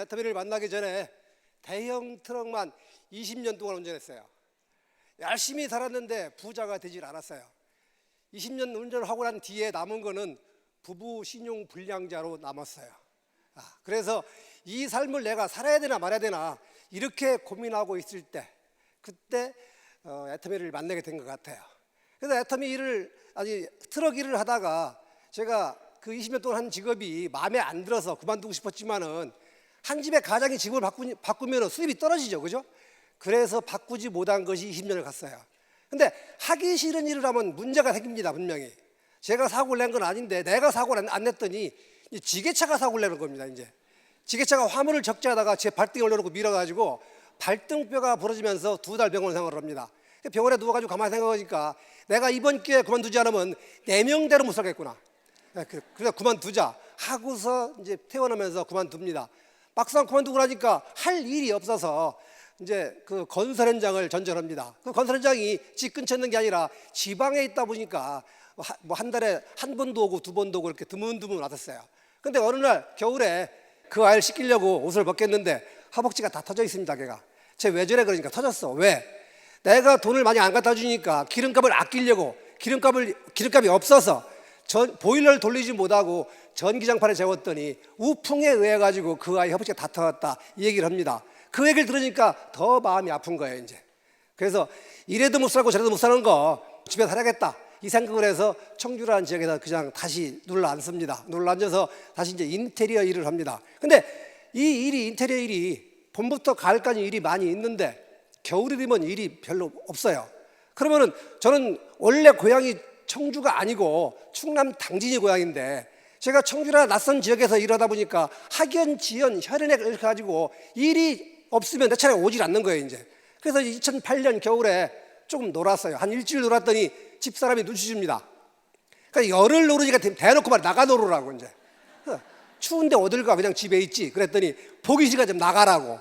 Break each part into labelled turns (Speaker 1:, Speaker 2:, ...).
Speaker 1: 애터미를 만나기 전에 대형 트럭만 20년 동안 운전했어요. 열심히 살았는데 부자가 되질 않았어요. 20년 운전을 하고 난 뒤에 남은 거는 부부 신용 불량자로 남았어요. 그래서 이 삶을 내가 살아야 되나 말아야 되나 이렇게 고민하고 있을 때 그때 애터미를 만나게 된 것 같아요. 그래서 애터미 일을 트럭 일을 하다가 제가 그 20년 동안 한 직업이 마음에 안 들어서 그만두고 싶었지만은 한 집의 가장이 직업을 바꾸면 수입이 떨어지죠, 그죠? 그래서 바꾸지 못한 것이 20년을 갔어요. 근데 하기 싫은 일을 하면 문제가 생깁니다, 분명히. 제가 사고를 낸 건 아닌데 내가 사고를 안 냈더니 지게차가 사고를 내는 겁니다. 이제 지게차가 화물을 적재하다가 제 발등에 올려놓고 밀어가지고 발등뼈가 부러지면서 2달 병원 생활을 합니다. 병원에 누워가지고 가만히 생각하니까 내가 이번 기회에 그만두지 않으면 4명대로 못 살겠구나. 그래서 그만두자 하고서 이제 퇴원하면서 그만둡니다. 막상 그만두고 나니까 할 일이 없어서 이제 그 건설 현장을 전전합니다. 그 건설 현장이 집 근처에 있는 게 아니라 지방에 있다 보니까 뭐 한 달에 한 번도 오고 2번도 오고 이렇게 드문드문 왔었어요. 근데 어느 날 겨울에 그 아이를 씻기려고 옷을 벗겼는데 허벅지가 다 터져 있습니다. 걔가 쟤 왜 저래 그러니까 터졌어. 왜? 내가 돈을 많이 안 갖다 주니까 기름값을 아끼려고 기름값이 없어서 보일러를 돌리지 못하고 전기장판에 재웠더니 우풍에 의해 가지고 그 아이 허벅지가 다 터졌다 이 얘기를 합니다. 그 얘기를 들으니까 더 마음이 아픈 거예요. 이제 그래서 이래도 못 살고 저래도 못 사는 거 집에 살아야겠다 이 생각을 해서 청주라는 지역에서 그냥 다시 눌러 앉습니다. 눌러 앉아서 다시 이제 인테리어 일을 합니다. 근데 이 일이 인테리어 일이 봄부터 가을까지 일이 많이 있는데 겨울이 되면 일이 별로 없어요. 그러면은 저는 원래 고향이 청주가 아니고 충남 당진이 고향인데 제가 청주라 낯선 지역에서 일하다 보니까 학연, 지연, 혈연에 이렇게 가지고 일이 없으면 내 차례에 오질 않는 거예요. 이제 그래서 2008년 겨울에 조금 놀았어요. 한 일주일 놀았더니 집사람이 눈치 줍니다. 그러니까 열을 노르니까 대놓고 말 나가 놀으라고. 이제 추운데 어딜 가 그냥 집에 있지 그랬더니 보기 싫으니까 좀 나가라고.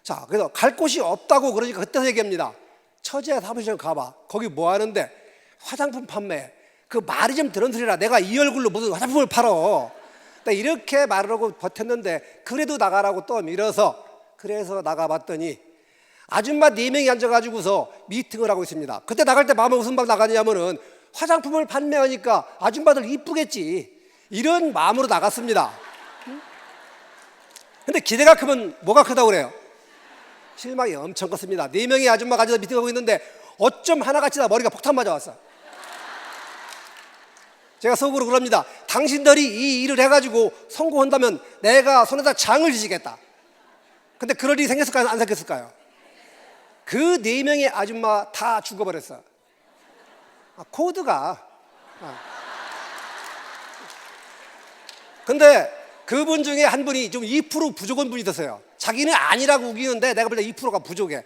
Speaker 1: 자, 그래서 갈 곳이 없다고 그러니까 그때서 얘기합니다. 처제 사무실 가봐. 거기 뭐 하는데? 화장품 판매. 그 말이 좀 들은 소리라 내가 이 얼굴로 무슨 화장품을 팔어. 이렇게 말을 하고 버텼는데 그래도 나가라고 또 밀어서 그래서 나가봤더니 아줌마 4명이 앉아가지고서 미팅을 하고 있습니다. 그때 나갈 때 마음은 무슨 막 나가냐면은 화장품을 판매하니까 아줌마들 이쁘겠지 이런 마음으로 나갔습니다. 근데 기대가 크면 뭐가 크다고 그래요? 실망이 엄청 컸습니다. 4명의 아줌마가 앉아서 미팅하고 있는데 어쩜 하나같이 다 머리가 폭탄 맞아왔어. 제가 속으로 그럽니다. 당신들이 이 일을 해가지고 성공한다면 내가 손에다 장을 지시겠다. 근데 그럴 일이 생겼을까요? 안 생겼을까요? 그 4명의 아줌마 다 죽어버렸어. 코드가. 근데 그분 중에 한 분이 좀 2% 부족한 분이 있었어요. 자기는 아니라고 우기는데 내가 볼 때 2%가 부족해.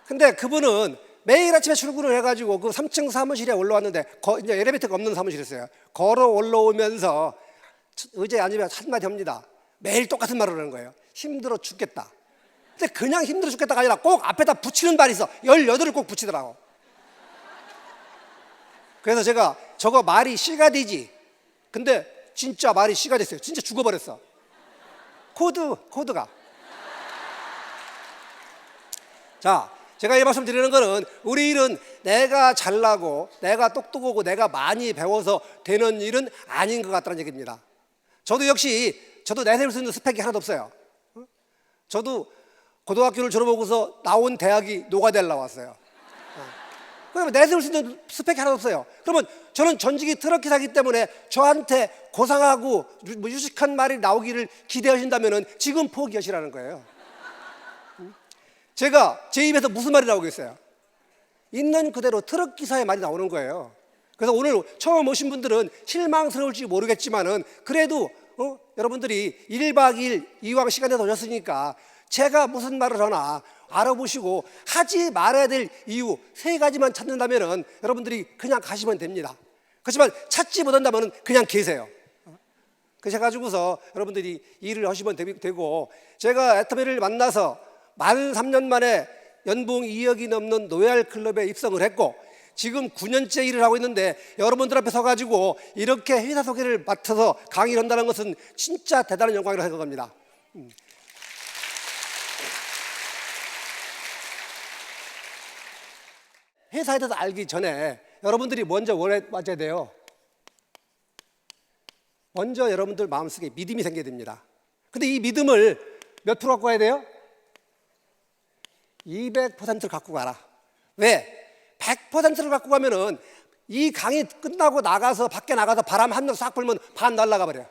Speaker 1: 근데 그분은 매일 아침에 출근을 해가지고 그 3층 사무실에 올라왔는데 이제 엘리베이터가 없는 사무실이었어요. 걸어 올라오면서 의자에 앉으면 한마디 합니다. 매일 똑같은 말을 하는 거예요. 힘들어 죽겠다. 근데 그냥 힘들어 죽겠다가 아니라 꼭 앞에다 붙이는 말이 있어. 18을 꼭 붙이더라고. 그래서 제가 저거 말이 씨가 되지. 근데 진짜 말이 씨가 됐어요. 진짜 죽어버렸어. 코드가. 자, 제가 이 말씀 드리는 거는 우리 일은 내가 잘나고 내가 똑똑하고 내가 많이 배워서 되는 일은 아닌 것 같다는 얘기입니다. 저도 내세울 수 있는 스펙이 하나도 없어요. 저도 고등학교를 졸업하고서 나온 대학이 노가다를 나왔어요. 그러면 내세울 수 있는 스펙이 하나도 없어요. 그러면 저는 전직이 트럭기사기 때문에 저한테 고상하고 유식한 말이 나오기를 기대하신다면 지금 포기하시라는 거예요. 제가 제 입에서 무슨 말이 나오겠어요? 있는 그대로 트럭기사의 말이 나오는 거예요. 그래서 오늘 처음 오신 분들은 실망스러울지 모르겠지만은 그래도 여러분들이 1박 2일 이왕 시간에 오셨으니까 제가 무슨 말을 하나 알아보시고 하지 말아야 될 이유 3가지만 찾는다면은 여러분들이 그냥 가시면 됩니다. 그렇지만 찾지 못한다면은 그냥 계세요. 그래가지고서 여러분들이 일을 하시면 되고 제가 애터미를 만나서 만 3년 만에 연봉 2억이 넘는 노얄 클럽에 입성을 했고 지금 9년째 일을 하고 있는데 여러분들 앞에 서가지고 이렇게 회사 소개를 맡아서 강의를 한다는 것은 진짜 대단한 영광이라고 생각합니다. 회사에 대해서 알기 전에 여러분들이 먼저 맞아야 돼요. 먼저 여러분들 마음속에 믿음이 생겨야 됩니다. 근데 이 믿음을 몇 프로 갖고 가야 돼요? 200%를 갖고 가라. 왜? 100%를 갖고 가면은 이 강의 끝나고 나가서 밖에 나가서 바람 한 번 싹 불면 반 날아가 버려요.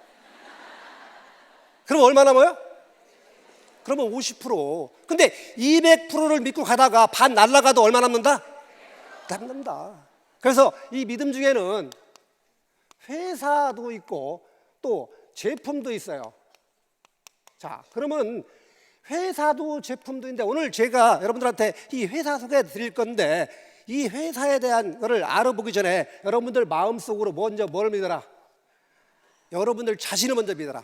Speaker 1: 그럼 얼마 남아요? 그러면 50%. 근데 200%를 믿고 가다가 반 날아가도 얼마 남는다? 남는다. 그래서 이 믿음 중에는 회사도 있고 또 제품도 있어요. 자, 그러면 회사도 제품도 있는데 오늘 제가 여러분들한테 이 회사 소개해 드릴 건데 이 회사에 대한 거를 알아보기 전에 여러분들 마음속으로 먼저 뭘 믿어라? 여러분들 자신을 먼저 믿어라.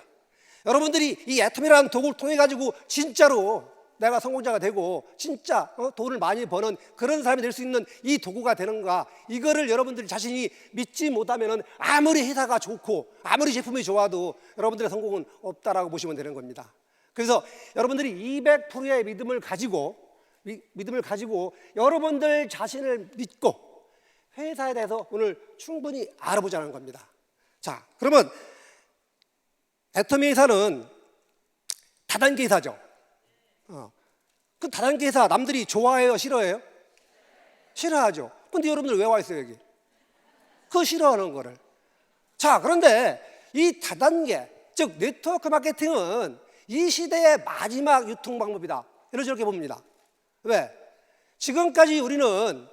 Speaker 1: 여러분들이 이 애텀이라는 도구를 통해 가지고 진짜로 내가 성공자가 되고 진짜 돈을 많이 버는 그런 사람이 될 수 있는 이 도구가 되는가, 이거를 여러분들 자신이 믿지 못하면 아무리 회사가 좋고 아무리 제품이 좋아도 여러분들의 성공은 없다라고 보시면 되는 겁니다. 그래서 여러분들이 200%의 믿음을 가지고 여러분들 자신을 믿고 회사에 대해서 오늘 충분히 알아보자는 겁니다. 자, 그러면 애터미 회사는 다단계 회사죠. 그 다단계 회사 남들이 좋아해요, 싫어해요? 싫어하죠. 근데 여러분들 왜 와 있어요, 여기? 그거 싫어하는 거를. 자, 그런데 이 다단계, 즉 네트워크 마케팅은 이 시대의 마지막 유통 방법이다, 이렇게 봅니다. 왜? 지금까지 우리는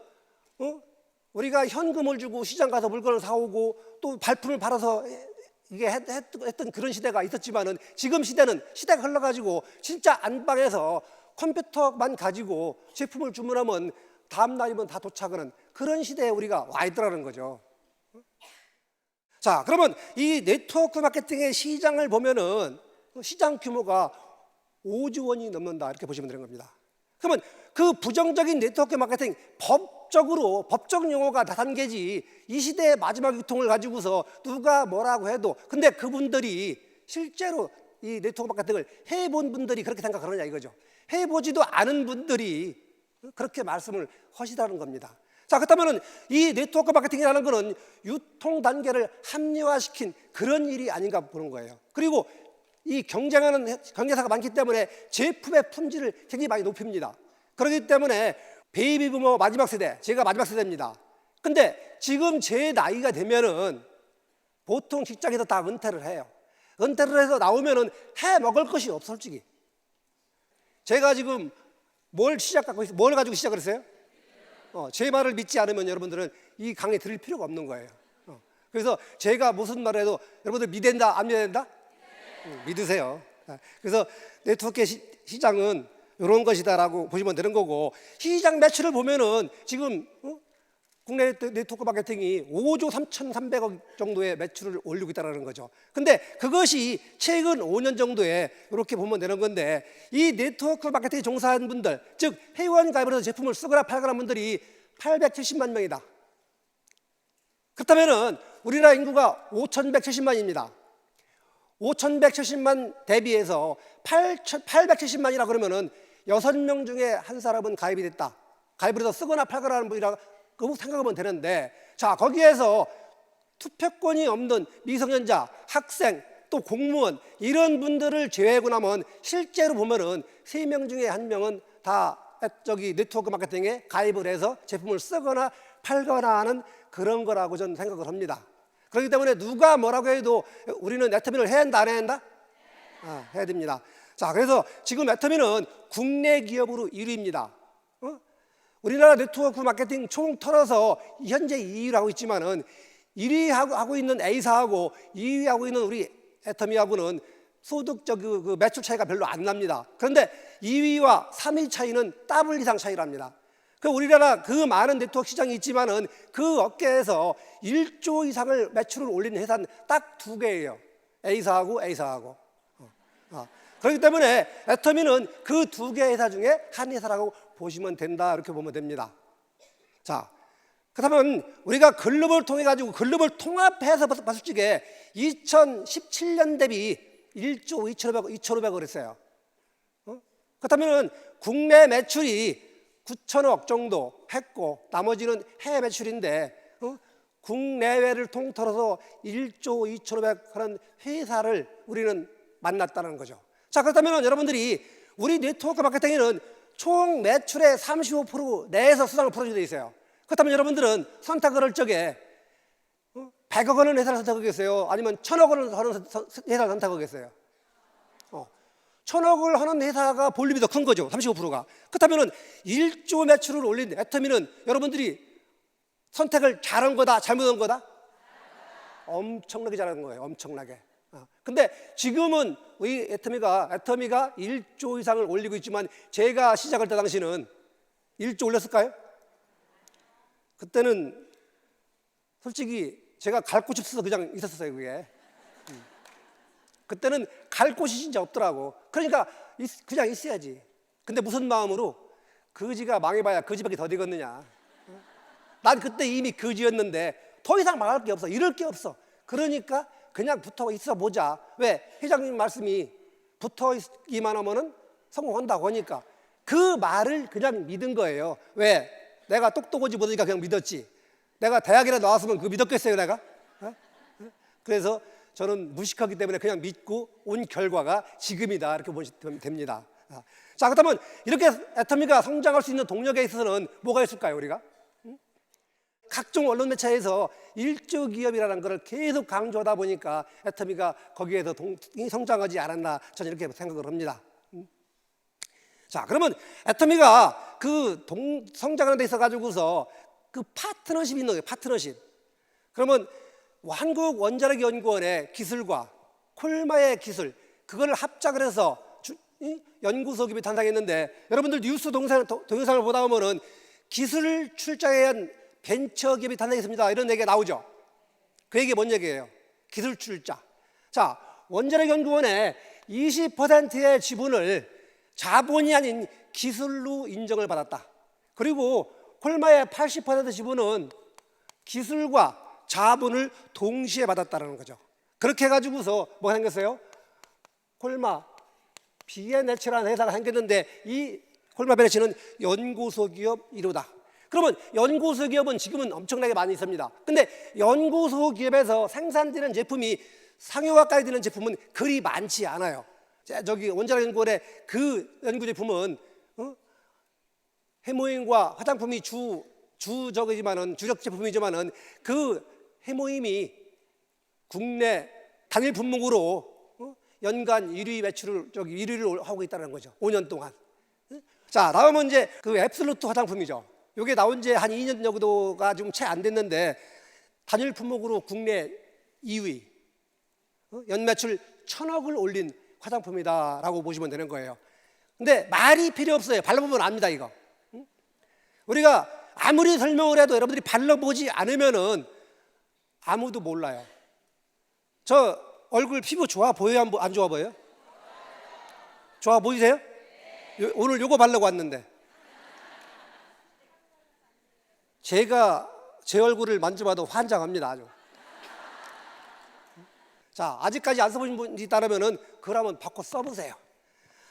Speaker 1: 우리가 현금을 주고 시장 가서 물건을 사오고 또 발품을 팔아서 이게 했던 그런 시대가 있었지만은 지금 시대는 시대가 흘러가지고 진짜 안방에서 컴퓨터만 가지고 제품을 주문하면 다음 날이면 다 도착하는 그런 시대에 우리가 와 있더라는 거죠. 자, 그러면 이 네트워크 마케팅의 시장을 보면은 시장 규모가 5조 원이 넘는다, 이렇게 보시면 되는 겁니다. 그러면 그 부정적인 네트워크 마케팅, 법적 용어가 다단계지 이 시대의 마지막 유통을 가지고서 누가 뭐라고 해도, 근데 그분들이 실제로 이 네트워크 마케팅을 해본 분들이 그렇게 생각하느냐 이거죠. 해보지도 않은 분들이 그렇게 말씀을 하시다는 겁니다. 자, 그렇다면 이 네트워크 마케팅이라는 것은 유통 단계를 합리화시킨 그런 일이 아닌가 보는 거예요. 그리고 이 경쟁하는 경쟁사가 많기 때문에 제품의 품질을 굉장히 많이 높입니다. 그렇기 때문에 베이비 부머 마지막 세대, 제가 마지막 세대입니다. 근데 지금 제 나이가 되면은 보통 직장에서 다 은퇴를 해요. 은퇴를 해서 나오면은 해 먹을 것이 없어, 솔직히. 제가 지금 뭘 가지고 시작을 했어요? 제 말을 믿지 않으면 여러분들은 이 강의 들을 필요가 없는 거예요. 그래서 제가 무슨 말을 해도 여러분들 믿는다, 안 믿는다? 믿으세요. 그래서 네트워크 시장은 이런 것이다라고 보시면 되는 거고, 시장 매출을 보면은 지금 국내 네트워크 마케팅이 5조 3,300억 정도의 매출을 올리고 있다는 거죠. 근데 그것이 최근 5년 정도에 이렇게 보면 되는 건데, 이 네트워크 마케팅에 종사한 분들, 즉 회원 가입을 해서 제품을 쓰거나 팔거나 분들이 870만 명이다. 그렇다면은 우리나라 인구가 5,170만입니다. 5,170만 대비해서 870만이라 그러면은 6명 중에 한 사람은 가입이 됐다. 가입을 해서 쓰거나 팔거나 하는 분이라 그 생각하면 되는데, 자, 거기에서 투표권이 없는 미성년자, 학생, 또 공무원 이런 분들을 제외하고 나면 실제로 보면은 3명 중에 1명은 다 네트워크 마케팅에 가입을 해서 제품을 쓰거나 팔거나 하는 그런 거라고 저는 생각을 합니다. 그렇기 때문에 누가 뭐라고 해도 우리는 애터미를 해야 한다, 안 해야 한다? 해야 됩니다. 자, 그래서 지금 애터미는 국내 기업으로 1위입니다. 우리나라 네트워크 마케팅 총 털어서 현재 2위를 하고 있지만은 1위 하고 있는 A사하고 2위 하고 있는 우리 애터미하고는 소득적 그 매출 차이가 별로 안 납니다. 그런데 2위와 3위 차이는 더블 이상 차이를 합니다. 그 우리나라 그 많은 네트워크 시장이 있지만은 그 업계에서 1조 이상을 매출을 올리는 회사는 딱 2개예요. A사하고. 그렇기 때문에 애터미는 그 2개 회사 중에 한 회사라고 보시면 된다, 이렇게 보면 됩니다. 자, 그렇다면 우리가 글로벌 통해 가지고 글로벌 통합해서 봤을 적에 2017년 대비 1조 2,500억 했어요. 그렇다면 국내 매출이 9천억 정도 했고 나머지는 해외 매출인데 국내외를 통틀어서 1조 2,500 하는 회사를 우리는 만났다는 거죠. 자, 그렇다면 여러분들이 우리 네트워크 마케팅에는 총 매출의 35% 내에서 수당을 풀어주게 돼 있어요. 그렇다면 여러분들은 선택을 할 적에 100억 원은 회사를 선택하겠어요? 아니면 1,000억 원을 하는 회사를 선택하겠어요? 1,000억을 하는 회사가 볼륨이 더 큰 거죠. 35%가. 그렇다면 1조 매출을 올린 애터미는 여러분들이 선택을 잘한 거다, 잘못한 거다? 엄청나게 잘한 거예요. 엄청나게. 근데 지금은 우리 애터미가 1조 이상을 올리고 있지만 제가 시작할 때 당시는 1조 올렸을까요? 그때는 솔직히 제가 갈 곳이 없어서 그냥 있었어요. 그게. 그때는 갈 곳이 진짜 없더라고. 그러니까 그냥 있어야지. 근데 무슨 마음으로 거지가 망해봐야 거지밖에 더 되겠느냐. 난 그때 이미 거지였는데 더 이상 망할 게 없어. 이럴 게 없어. 그러니까 그냥 붙어 있어 보자. 왜? 회장님 말씀이 붙어 있기만 하면은 성공한다고 하니까 그 말을 그냥 믿은 거예요. 왜? 내가 똑똑하지 못하니까 그냥 믿었지. 내가 대학이라 나왔으면 그거 믿었겠어요, 내가? 그래서 저는 무식하기 때문에 그냥 믿고 온 결과가 지금이다 이렇게 보시면 됩니다. 자, 그렇다면 이렇게 애터미가 성장할 수 있는 동력에 있어서는 뭐가 있을까요, 우리가? 각종 언론 매체에서 1조 기업이라는 것을 계속 강조하다 보니까 애터미가 거기에서 성장하지 않았나 저는 이렇게 생각을 합니다. 자, 그러면 애터미가 그 성장하는 데 있어 가지고서 그 파트너십이 있는 거예요. 파트너십. 그러면 한국원자력연구원의 기술과 콜마의 기술 그걸 합작을 해서 연구소 기업이 탄생했는데 여러분들 뉴스 동영상을 보다 보면은 기술 출자에 의한 벤처 기업이 탄생했습니다 이런 얘기가 나오죠. 그 얘기 뭔 얘기예요? 기술 출자. 자, 원자력연구원의 20%의 지분을 자본이 아닌 기술로 인정을 받았다. 그리고 콜마의 80% 지분은 기술과 자본을 동시에 받았다는 거죠. 그렇게 해가지고서 뭐가 생겼어요? 콜마 비엔에치라는 회사가 생겼는데 이 콜마 비엔에치는 연구소 기업 1호다. 그러면 연구소 기업은 지금은 엄청나게 많이 있습니다. 근데 연구소 기업에서 생산되는 제품이 상용화까지 되는 제품은 그리 많지 않아요. 저기 원자력연구원의 그 연구 제품은 해모임과 화장품이 주력 제품이지만은 그 해모임이 국내 단일 품목으로 연간 1위 매출을 1위를 하고 있다는 거죠. 5년 동안. 자, 다음은 이제 그 앱솔루트 화장품이죠. 이게 나온 지 한 2년 정도가 좀 채 안 됐는데 단일 품목으로 국내 2위, 연매출 1,000억을 올린 화장품이다라고 보시면 되는 거예요. 근데 말이 필요 없어요. 발라보면 압니다, 이거. 우리가 아무리 설명을 해도 여러분들이 발라보지 않으면은 아무도 몰라요. 저 얼굴 피부 좋아 보여요? 안 좋아 보여요? 좋아 보이세요? 오늘 요거 바르고 왔는데 제가 제 얼굴을 만져봐도 환장합니다, 아주. 자, 아직까지 안 써보신 분이 있다면은 그걸 한번 바꿔 써보세요.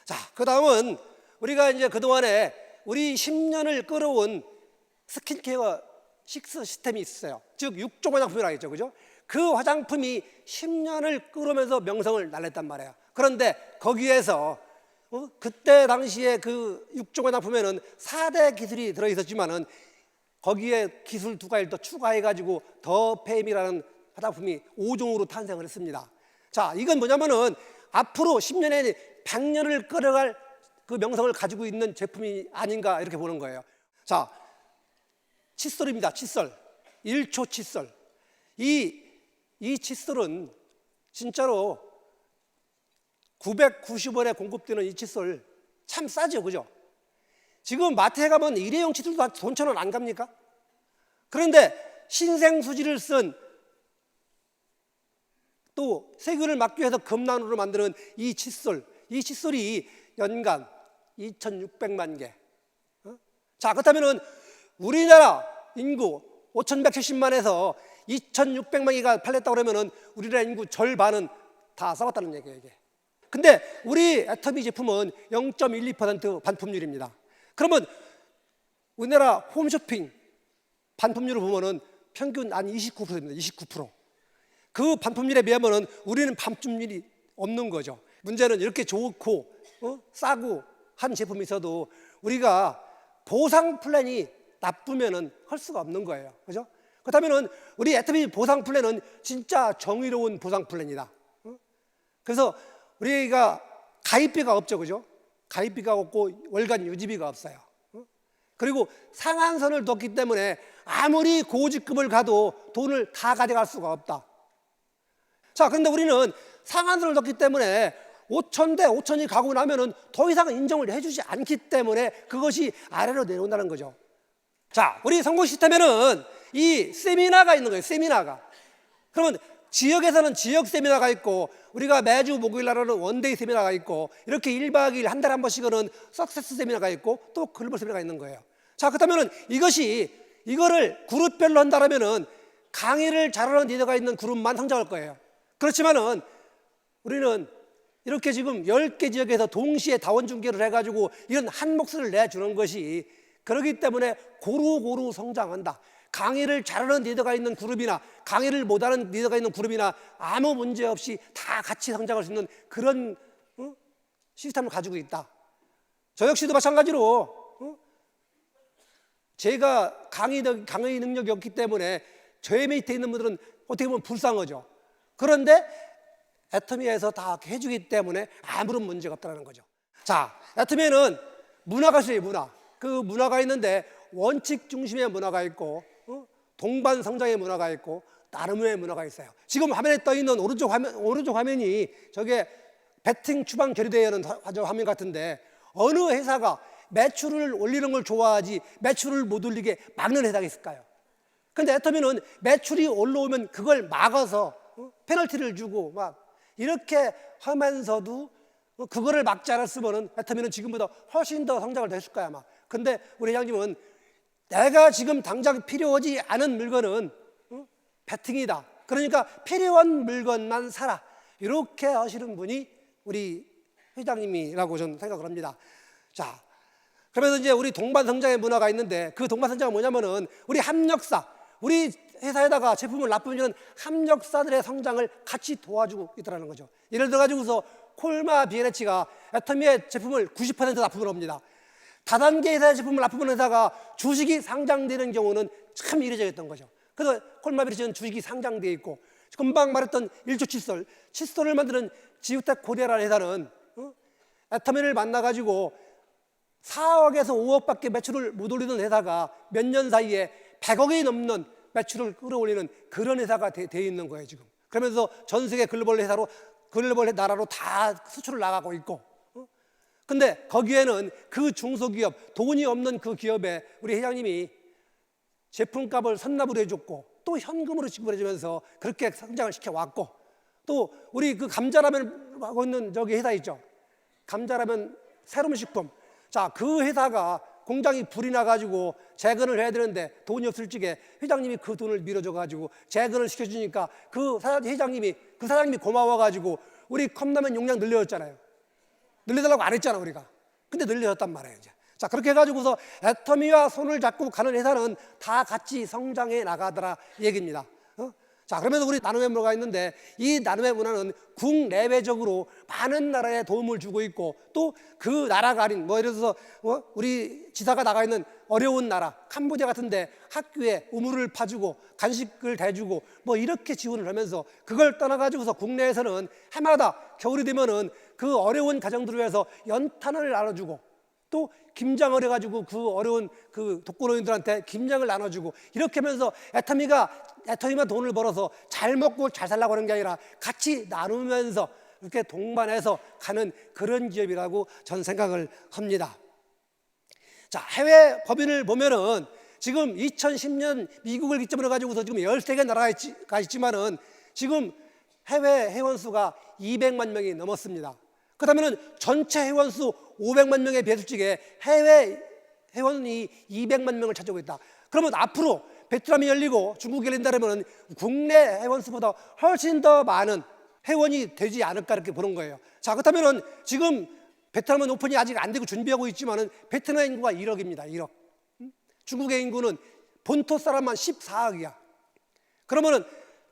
Speaker 1: 자, 그 다음은 우리가 이제 그동안에 우리 10년을 끌어온 스킨케어 6 시스템이 있어요. 즉 6종 화장품이라고 했죠, 그죠? 그 화장품이 10년을 끌어오면서 명성을 날렸단 말이에요. 그런데 거기에서 그때 당시에 그 6종 화장품에는 4대 기술이 들어있었지만은 거기에 기술 2가지를 더 추가해가지고 더 페임이라는 화장품이 5종으로 탄생을 했습니다. 자, 이건 뭐냐면은 앞으로 10년에 100년을 끌어갈 그 명성을 가지고 있는 제품이 아닌가 이렇게 보는 거예요. 자, 칫솔입니다. 칫솔. 1초 칫솔. 이 칫솔은 진짜로 990원에 공급되는 이 칫솔 참 싸죠, 그죠? 지금 마트에 가면 일회용 칫솔도 한 돈 1,000원 안 갑니까? 그런데 신생수지를 쓴 또 세균을 막기 위해서 금난으로 만드는 이 칫솔이 연간 2,600만 개. 자, 그렇다면은 우리나라 인구 5,170만에서 2,600만 개가 팔렸다고 그러면은 우리나라 인구 절반은 다 써봤다는 얘기예요, 이게. 근데 우리 애터미 제품은 0.12% 반품률입니다. 그러면 우리나라 홈쇼핑 반품률을 보면은 평균 한 29%입니다. 29%. 그 반품률에 비하면은 우리는 반품률이 없는 거죠. 문제는 이렇게 좋고 싸고 한 제품이 있어도 우리가 보상 플랜이 나쁘면은 할 수가 없는 거예요. 그죠? 그렇다면은 우리 애터미 보상 플랜은 진짜 정의로운 보상 플랜이다. 그래서 우리가 가입비가 없죠. 그죠? 가입비가 없고 월간 유지비가 없어요. 그리고 상한선을 뒀기 때문에 아무리 고직급을 가도 돈을 다 가져갈 수가 없다. 자, 그런데 우리는 상한선을 뒀기 때문에 5,000대 5,000이 가고 나면은 더 이상 인정을 해주지 않기 때문에 그것이 아래로 내려온다는 거죠. 자, 우리 성공 시스템에는 이 세미나가 있는 거예요. 세미나가. 그러면 지역에서는 지역 세미나가 있고 우리가 매주 목요일 날은 원데이 세미나가 있고 이렇게 1박 2일 한 달에 한 번씩은 석세스 세미나가 있고 또 글로벌 세미나가 있는 거예요. 자, 그렇다면 이거를 그룹별로 한다면은 강의를 잘하는 리더가 있는 그룹만 성장할 거예요. 그렇지만은 우리는 이렇게 지금 10개 지역에서 동시에 다원 중계를 해가지고 이런 한 몫을 내주는 것이 그렇기 때문에 고루고루 성장한다. 강의를 잘하는 리더가 있는 그룹이나 강의를 못하는 리더가 있는 그룹이나 아무 문제 없이 다 같이 성장할 수 있는 그런 시스템을 가지고 있다. 저 역시도 마찬가지로 제가 강의 능력이 없기 때문에 저의 밑에 있는 분들은 어떻게 보면 불쌍하죠. 그런데 애터미에서 다 해주기 때문에 아무런 문제가 없다는 거죠. 자, 애터미에는 문화가 있어요. 그 문화가 있는데 원칙 중심의 문화가 있고 동반 성장의 문화가 있고 나름의 문화가 있어요. 지금 화면에 떠 있는 오른쪽 화면이 저게 베팅 추방 결의대회 하는 화면 같은데 어느 회사가 매출을 올리는 걸 좋아하지 매출을 못 올리게 막는 회사가 있을까요? 근데 애터미는 매출이 올라오면 그걸 막아서 페널티를 주고 막 이렇게 하면서도 그거를 막지 않았으면 애터미는 지금보다 훨씬 더 성장을 했을 거야 아마. 근데 우리 회장님은 내가 지금 당장 필요하지 않은 물건은 베팅이다. 그러니까 필요한 물건만 사라. 이렇게 하시는 분이 우리 회장님이라고 저는 생각을 합니다. 자, 그러면서 이제 우리 동반 성장의 문화가 있는데 그 동반 성장은 뭐냐면은 우리 합력사, 우리 회사에다가 제품을 납품하는 합력사들의 성장을 같이 도와주고 있다는 거죠. 예를 들어 가지고서 콜마 비에네치가 애터미의 제품을 90% 납품을 합니다. 다단계 회사의 제품을 납품하는 회사가 주식이 상장되는 경우는 참 이례적이었던 거죠. 그래서 콜마 비에네치는 주식이 상장되어 있고 금방 말했던 일조 칫솔을 만드는 지우텍 코리아라는 회사는 애터미를 만나가지고 4억에서 5억밖에 매출을 못 올리는 회사가 몇 년 사이에 100억이 넘는 매출을 끌어올리는 그런 회사가 돼 있는 거예요 지금. 그러면서 전 세계 글로벌 나라로 다 수출을 나가고 있고. 근데 거기에는 그 중소기업, 돈이 없는 그 기업에 우리 회장님이 제품값을 선납으로 해줬고 또 현금으로 지불해주면서 그렇게 성장을 시켜왔고, 또 우리 그 감자라면 하고 있는 저기 회사 있죠. 감자라면 새로운 식품. 자, 그 회사가 공장이 불이 나가지고 재건을 해야 되는데 돈이 없을 적에 회장님이 그 돈을 밀어줘가지고 재건을 시켜주니까 그 사장님이 고마워가지고 우리 컵라면 용량 늘려줬잖아요. 늘려달라고 안 했잖아 우리가. 근데 늘려줬단 말이에요 이제. 자, 그렇게 해가지고서 애터미와 손을 잡고 가는 회사는 다 같이 성장해 나가더라 얘기입니다. 자, 그러면서 우리 나눔의 문화가 있는데 이 나눔의 문화는 국내외적으로 많은 나라에 도움을 주고 있고 또 그 나라가 아닌 뭐 예를 들어서 우리 지사가 나가 있는 어려운 나라 캄보디아 같은데 학교에 우물을 파주고 간식을 대주고 뭐 이렇게 지원을 하면서 그걸 떠나가지고서 국내에서는 해마다 겨울이 되면은 그 어려운 가정들을 위해서 연탄을 나눠주고 또 김장을 해가지고 그 어려운 그 독거노인들한테 김장을 나눠주고 이렇게 하면서 애터미만 돈을 벌어서 잘 먹고 잘 살라고 하는 게 아니라 같이 나누면서 이렇게 동반해서 가는 그런 기업이라고 저는 생각을 합니다. 자, 해외 법인을 보면은 지금 2010년 미국을 기점으로 가지고서 지금 13개 나라가 있지만은 지금 해외 회원수가 200만 명이 넘었습니다. 그렇다면 전체 회원수 500만 명에 비했을 적에 해외 회원이 200만 명을 차지하고 있다. 그러면 앞으로 베트남이 열리고 중국이 열린다면 국내 회원수보다 훨씬 더 많은 회원이 되지 않을까 이렇게 보는 거예요. 자, 그렇다면은 지금 베트남은 오픈이 아직 안 되고 준비하고 있지만은 베트남 인구가 1억입니다. 1억. 중국의 인구는 본토 사람만 14억이야. 그러면은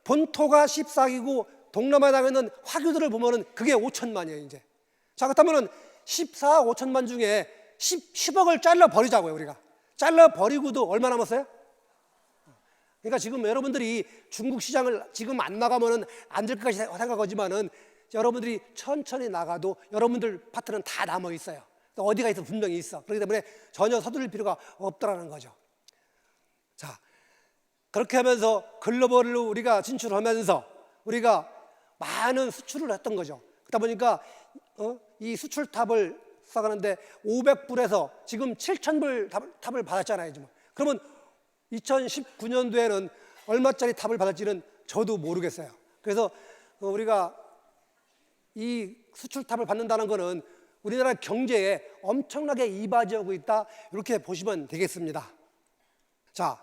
Speaker 1: 본토가 14억이고 동남아에 나가 있는 화교들을 보면은 그게 5천만이에요, 이제. 자, 그렇다면은 14억 5천만 중에 10억을 잘라 버리자고요, 우리가. 잘라 버리고도 얼마 남았어요? 그러니까 지금 여러분들이 중국 시장을 지금 안 나가면은 안 될 것까지 생각하지만은 여러분들이 천천히 나가도 여러분들 파트는 다 남아 있어요. 어디가 있어 분명히 있어. 그렇기 때문에 전혀 서두를 필요가 없다라는 거죠. 자, 그렇게 하면서 글로벌로 우리가 진출하면서 우리가 많은 수출을 했던 거죠. 그러다 보니까 이 수출탑을 써가는데 500불에서 지금 7,000불 탑을 받았잖아요. 지금. 그러면 2019년도에는 얼마짜리 탑을 받을지는 저도 모르겠어요. 그래서 우리가 이 수출탑을 받는다는 것은 우리나라 경제에 엄청나게 이바지하고 있다, 이렇게 보시면 되겠습니다. 자,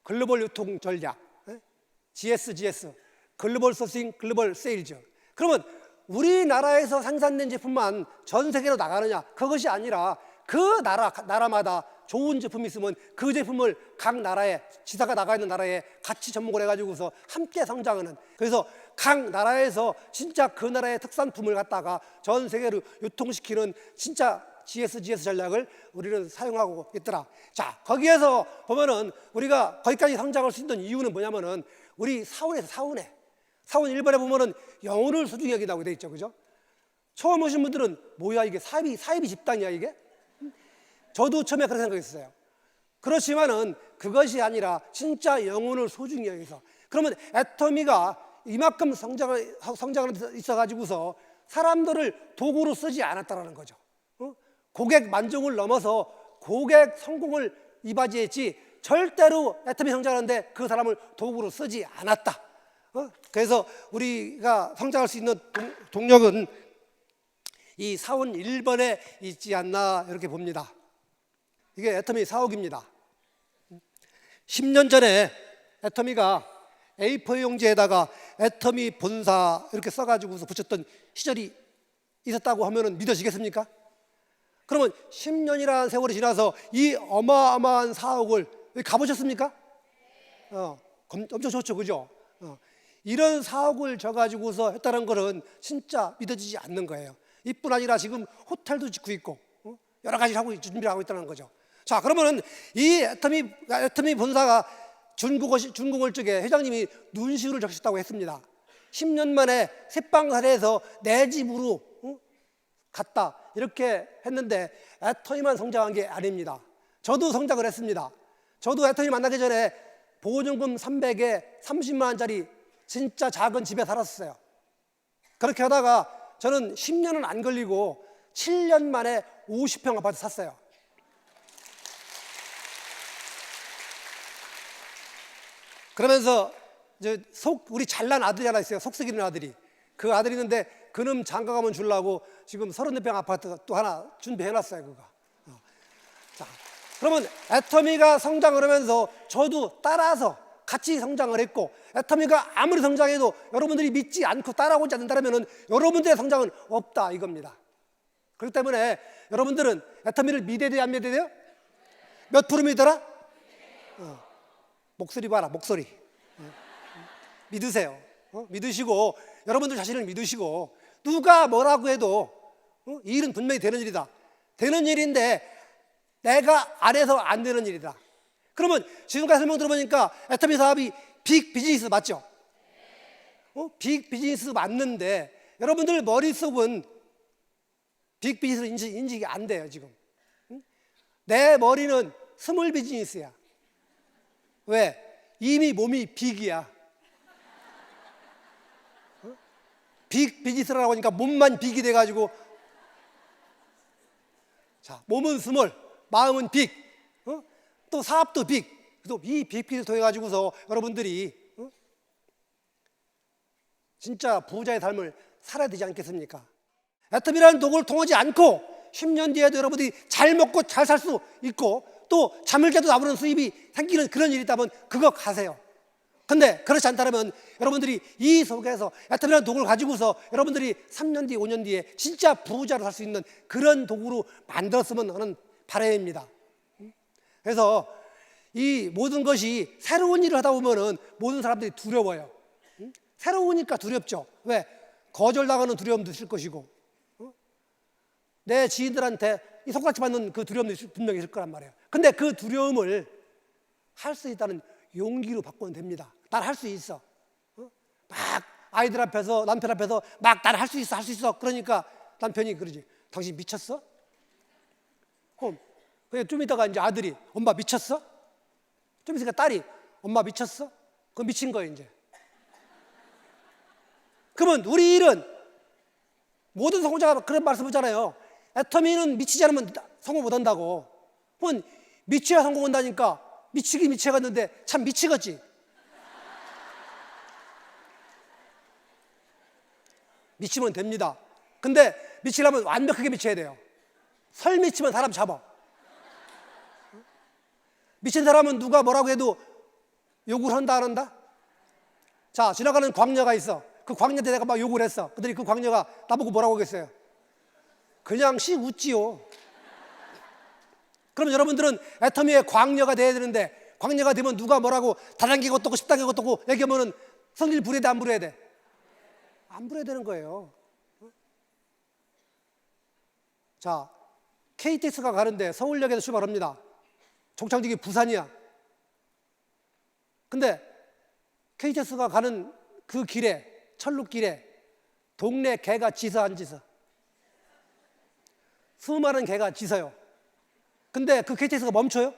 Speaker 1: 글로벌 유통 전략, GS, 글로벌 소싱, 글로벌 세일즈. 그러면 우리나라에서 생산된 제품만 전 세계로 나가느냐? 그것이 아니라 그 나라마다 좋은 제품이 있으면 그 제품을 각 나라에, 지사가 나가 있는 나라에 같이 접목을 해가지고서 함께 성장하는, 그래서 각 나라에서 진짜 그 나라의 특산품을 갖다가 전 세계로 유통시키는 진짜 GS 전략을 우리는 사용하고 있더라. 자, 거기에서 보면은 우리가 거기까지 성장할 수 있는 이유는 뭐냐면은 우리 사원 1번에 보면은 영혼을 소중히 여기다고 돼 있죠, 그죠? 처음 오신 분들은 뭐야 이게 사이비 집단이야 이게? 저도 처음에 그렇게 생각했어요. 그렇지만은 그것이 아니라 진짜 영혼을 소중히 여기서, 그러면 애터미가 이만큼 성장을 있어가지고서 사람들을 도구로 쓰지 않았다라는 거죠. 고객 만족을 넘어서 고객 성공을 이바지했지 절대로 애터미 성장하는데 그 사람을 도구로 쓰지 않았다. 그래서 우리가 성장할 수 있는 동력은 이 사원 1번에 있지 않나 이렇게 봅니다. 이게 애터미 사옥입니다. 10년 전에 애터미가 A4 용지에다가 애터미 본사 이렇게 써가지고서 붙였던 시절이 있었다고 하면 믿어지겠습니까? 그러면 10년이라는 세월이 지나서 이 어마어마한 사옥을 가보셨습니까? 엄청 좋죠, 그죠? 이런 사옥을 져가지고서 했다는 것은 진짜 믿어지지 않는 거예요. 이뿐 아니라 지금 호텔도 짓고 있고 여러 가지 준비를 하고 있다는 거죠. 자, 그러면은 이 애터미 본사가 준공을 쪽에 회장님이 눈시울을 적셨다고 했습니다. 10년 만에 새빵사리에서 내 집으로 갔다 이렇게 했는데 애터미만 성장한 게 아닙니다. 저도 성장을 했습니다. 저도 애터미 만나기 전에 보증금 300에 30만 원짜리 진짜 작은 집에 살았어요. 그렇게 하다가 저는 10년은 안 걸리고 7년 만에 50평 아파트 샀어요. 그러면서 우리 잘난 아들이 하나 있어요. 속썩이는 아들이. 그 아들이 있는데 그놈 장가가면 주려고 지금 34평 아파트 또 하나 준비해놨어요, 그거. 자, 그러면 애터미가 성장을 하면서 저도 따라서 같이 성장을 했고, 애터미가 아무리 성장해도 여러분들이 믿지 않고 따라오지 않는다면 여러분들의 성장은 없다 이겁니다. 그렇기 때문에 여러분들은 애터미를 믿어야 돼요, 안 믿어야 돼요? 몇 프로 믿어라? 목소리 봐라, 목소리. 믿으세요. 믿으시고 여러분들 자신을 믿으시고 누가 뭐라고 해도 이 일은 분명히 되는 일이다. 되는 일인데 내가 안 해서 안 되는 일이다. 그러면 지금까지 설명 들어보니까 애터미 사업이 빅 비즈니스 맞죠? 빅 비즈니스 맞는데 여러분들 머릿속은 빅 비즈니스 인식이 안 돼요 지금. 내 머리는 스몰 비즈니스야. 왜? 이미 몸이 빅이야. 빅 비즈니스라고 하니까 몸만 빅이 돼가지고, 자, 몸은 스몰, 마음은 빅, 또 사업도 빅. 또 이 빅 통해 가지고서 여러분들이 진짜 부자의 삶을 살아야 되지 않겠습니까? 애터미라는 도구를 통하지 않고 10년 뒤에도 여러분들이 잘 먹고 잘 살 수 있고 또 잠을 자도 나오는 수입이 생기는 그런 일이 있다면 그거 가세요. 근데 그렇지 않다면 여러분들이 이 속에서 애터미라는 도구를 가지고서 여러분들이 3년 뒤, 5년 뒤에 진짜 부자로 살 수 있는 그런 도구로 만들었으면 하는 바람입니다. 그래서 이 모든 것이 새로운 일을 하다 보면은 모든 사람들이 두려워요. 새로우니까 두렵죠. 왜? 거절당하는 두려움도 있을 것이고, 내 지인들한테 이 손가락질 받는 그 두려움도 분명히 있을 거란 말이에요. 근데 그 두려움을 할 수 있다는 용기로 바꾸면 됩니다. 난 할 수 있어. 막 아이들 앞에서, 남편 앞에서 막 난 할 수 있어, 할 수 있어. 그러니까 남편이 그러지. 당신 미쳤어? 그럼 좀 이따가 이제 아들이 엄마 미쳤어? 좀 있으니까 딸이 엄마 미쳤어? 그럼 미친 거예요, 이제. 그러면 우리 일은 모든 성공자가 그런 말씀 하잖아요. 애터미는 미치지 않으면 성공 못 한다고. 그건 미쳐야 성공한다니까. 미치기 미쳐갔는데 참 미치겠지. 미치면 됩니다. 근데 미치려면 완벽하게 미쳐야 돼요. 설 미치면 사람 잡아. 미친 사람은 누가 뭐라고 해도 욕을 한다 안 한다? 자, 지나가는 광녀가 있어. 그 광녀한테 내가 막 욕을 했어. 그랬더니 그 광녀가 나보고 뭐라고 하겠어요? 그냥 씩 웃지요. 그럼 여러분들은 애터미의 광녀가 돼야 되는데, 광녀가 되면 누가 뭐라고 다단계가 어떻고 10단계가 어떻고 얘기하면은 성질 부려야 돼, 안 부려야 돼? 안 부려야 되는 거예요. 자, KTX가 가는데 서울역에서 출발합니다. 종착역이 부산이야. 근데 KTX가 가는 그 길에, 철로길에 동네 개가 짖어 안 짖어? 수많은 개가 짖어요. 근데 그 KTX가 멈춰요?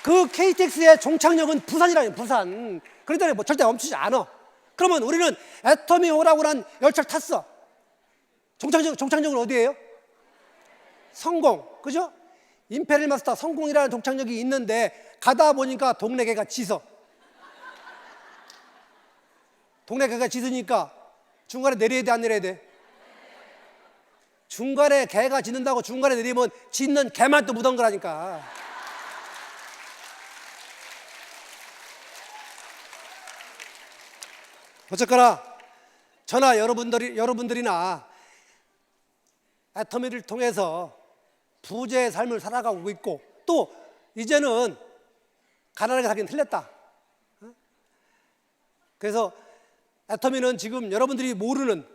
Speaker 1: 그 KTX의 종착역은 부산이라요, 부산. 그러니까 뭐 절대 멈추지 않아. 그러면 우리는 애터미 호라고 한 열차를 탔어. 종착역은 어디예요? 성공, 그죠? 임페리얼 마스터 성공이라는 종착역이 있는데 가다 보니까 동네 개가 짖어. 동네 개가 짖으니까 중간에 내려야 돼, 안 내려야 돼? 중간에 개가 짖는다고 중간에 내리면 짖는 개만 또 묻은 거라니까. 어쨌거나 저나 여러분들이나 애터미를 통해서 부자의 삶을 살아가고 있고, 또 이제는 가난하게 살긴 틀렸다. 그래서 애터미는 지금 여러분들이 모르는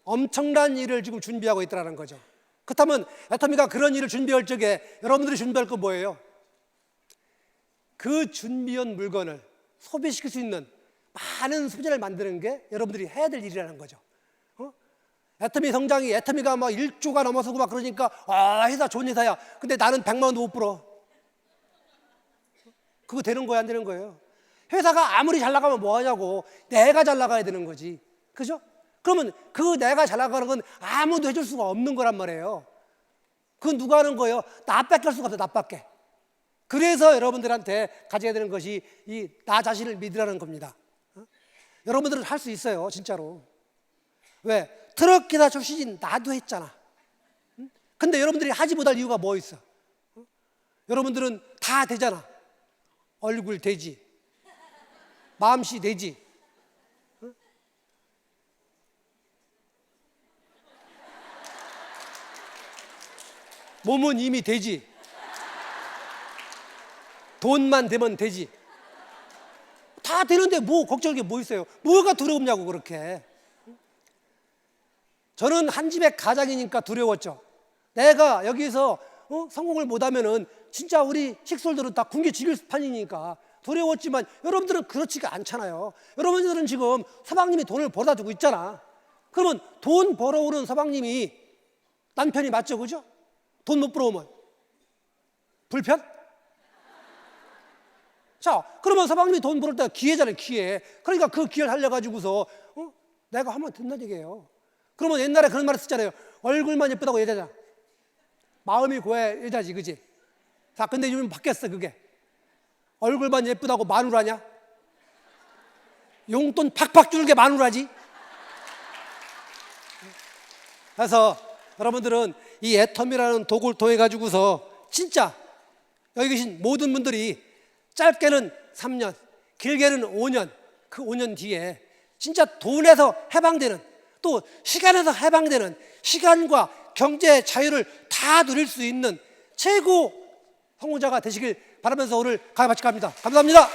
Speaker 1: 엄청난 일을 지금 준비하고 있다는 거죠. 그렇다면 애터미가 그런 일을 준비할 적에 여러분들이 준비할 건 뭐예요? 그 준비한 물건을 소비시킬 수 있는 많은 소비자를 만드는 게 여러분들이 해야 될 일이라는 거죠. 애터미 성장이, 애터미가 막 1조가 넘어서고 막 그러니까 회사 좋은 회사야. 근데 나는 100만 원도 못 벌어. 그거 되는 거야, 안 되는 거예요? 회사가 아무리 잘 나가면 뭐 하냐고. 내가 잘 나가야 되는 거지. 그죠? 그러면 그 내가 잘 나가는 건 아무도 해줄 수가 없는 거란 말이에요. 그건 누가 하는 거예요? 나밖에 할 수가 없어요, 나밖에. 그래서 여러분들한테 가져야 되는 것이 이 나 자신을 믿으라는 겁니다. 여러분들은 할 수 있어요, 진짜로. 왜? 트럭 기사 출신인 나도 했잖아. 근데 여러분들이 하지 못할 이유가 뭐 있어? 여러분들은 다 되잖아. 얼굴 되지, 마음씨 되지, 몸은 이미 되지, 돈만 되면 되지. 다 되는데 뭐 걱정할 게 뭐 있어요? 뭐가 두렵냐고 그렇게. 저는 한 집의 가장이니까 두려웠죠. 내가 여기서 성공을 못하면은 진짜 우리 식솔들은 다 굶겨 죽일 판이니까 두려웠지만 여러분들은 그렇지가 않잖아요. 여러분들은 지금 서방님이 돈을 벌어다 주고 있잖아. 그러면 돈 벌어오는 서방님이 남편이 맞죠, 그죠? 돈 못 벌어오면 불편? 자, 그러면 서방님이 돈 벌을 때가 기회잖아요, 기회. 그러니까 그 기회를 살려가지고서 내가 하면 된다는 얘기예요. 그러면 옛날에 그런 말을 쓰잖아요. 얼굴만 예쁘다고 여자냐? 마음이 고야 여자지, 그지? 자, 근데 요즘 바뀌었어, 그게. 얼굴만 예쁘다고 마누라냐? 용돈 팍팍 주는 게 마누라지? 그래서 여러분들은 이 애텀이라는 도구를 통해 가지고서 진짜 여기 계신 모든 분들이 짧게는 3년, 길게는 5년, 그 5년 뒤에 진짜 돈에서 해방되는, 또 시간에서 해방되는, 시간과 경제의 자유를 다 누릴 수 있는 최고 성공자가 되시길 바라면서 오늘 강의 마치갑니다. 감사합니다.